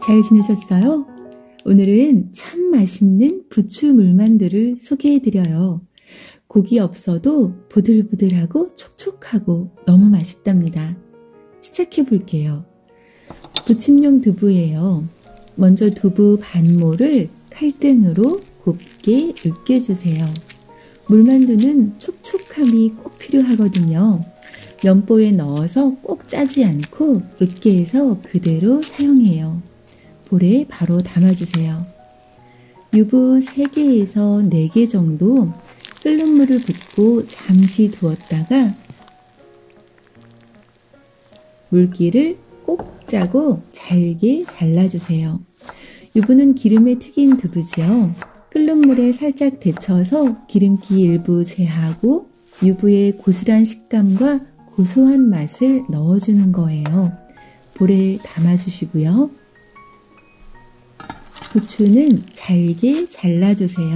잘 지내셨어요? 오늘은 참 맛있는 부추 물만두를 소개해드려요. 고기 없어도 보들보들하고 촉촉하고 너무 맛있답니다. 시작해볼게요. 부침용 두부예요. 먼저 두부 반모를 칼등으로 곱게 으깨주세요. 물만두는 촉촉함이 꼭 필요하거든요. 면보에 넣어서 꼭 짜지 않고 으깨서 그대로 사용해요. 볼에 바로 담아주세요. 유부 3개에서 4개 정도 끓는 물을 붓고 잠시 두었다가 물기를 꼭 짜고 잘게 잘라주세요. 유부는 기름에 튀긴 두부지요. 끓는 물에 살짝 데쳐서 기름기 일부 제하고 유부의 고슬한 식감과 고소한 맛을 넣어주는 거예요. 볼에 담아주시고요. 부추는 잘게 잘라주세요.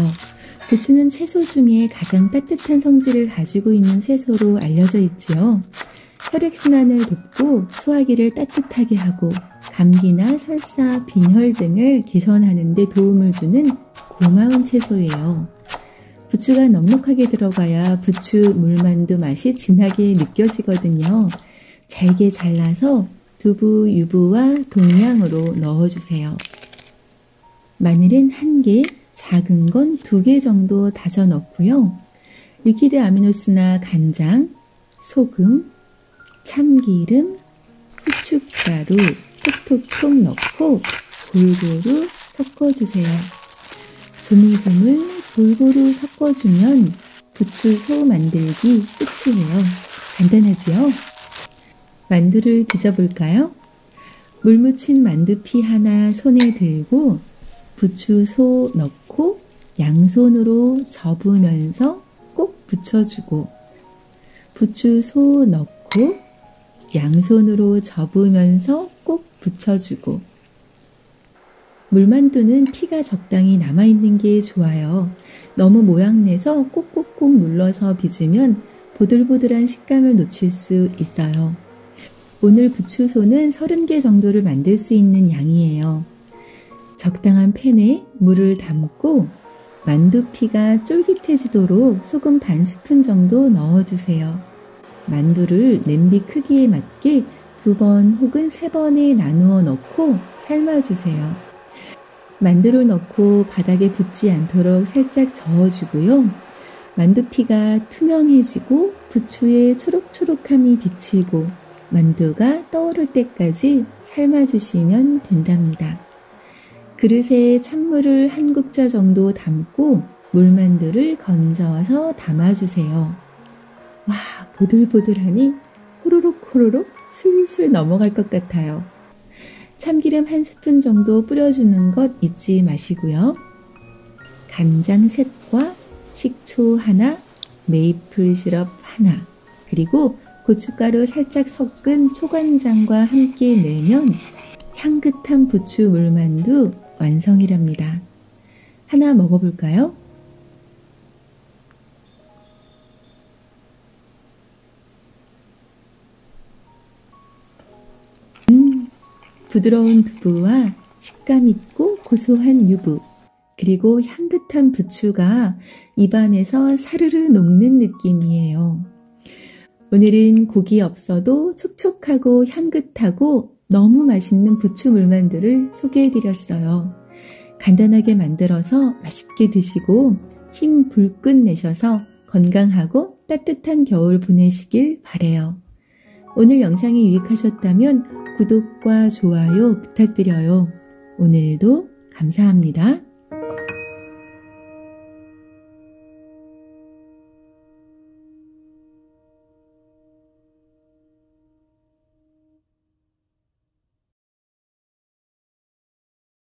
부추는 채소 중에 가장 따뜻한 성질을 가지고 있는 채소로 알려져 있지요. 혈액순환을 돕고 소화기를 따뜻하게 하고 감기나 설사, 빈혈 등을 개선하는 데 도움을 주는 고마운 채소예요. 부추가 넉넉하게 들어가야 부추 물만두 맛이 진하게 느껴지거든요. 잘게 잘라서 두부, 유부와 동량으로 넣어주세요. 마늘은 1개, 작은 건 2개 정도 다져 넣고요. 리퀴드 아미노스나 간장, 소금, 참기름, 후춧가루 톡톡톡 넣고 골고루 섞어주세요. 조물조물 골고루 섞어주면 부추소 만들기 끝이에요. 간단하지요? 만두를 빚어볼까요? 물 묻힌 만두피 하나 손에 들고 부추소 넣고 양손으로 접으면서 꼭 붙여주고 부추소 넣고 양손으로 접으면서 꼭 붙여주고 물만두는 피가 적당히 남아있는 게 좋아요. 너무 모양내서 꼭꼭꼭 눌러서 빚으면 보들보들한 식감을 놓칠 수 있어요. 오늘 부추소는 30개 정도를 만들 수 있는 양이에요. 적당한 팬에 물을 담고 만두피가 쫄깃해지도록 소금 반 스푼 정도 넣어주세요. 만두를 냄비 크기에 맞게 2번 혹은 3번에 나누어 넣고 삶아주세요. 만두를 넣고 바닥에 붙지 않도록 살짝 저어주고요. 만두피가 투명해지고 부추의 초록초록함이 비치고 만두가 떠오를 때까지 삶아주시면 된답니다. 그릇에 찬물을 1국자 정도 담고 물만두를 건져서 담아주세요. 와, 보들보들하니 호로록 호로록 술술 넘어갈 것 같아요. 참기름 1스푼 정도 뿌려주는 것 잊지 마시고요. 간장 3과 식초 하나, 메이플 시럽 하나, 그리고 고춧가루 살짝 섞은 초간장과 함께 내면 향긋한 부추 물만두 완성이랍니다. 하나 먹어볼까요? 부드러운 두부와 식감 있고 고소한 유부, 그리고 향긋한 부추가 입안에서 사르르 녹는 느낌이에요. 오늘은 고기 없어도 촉촉하고 향긋하고 너무 맛있는 부추 물만두를 소개해드렸어요. 간단하게 만들어서 맛있게 드시고 힘 불끈 내셔서 건강하고 따뜻한 겨울 보내시길 바래요. 오늘 영상이 유익하셨다면 구독과 좋아요 부탁드려요. 오늘도 감사합니다.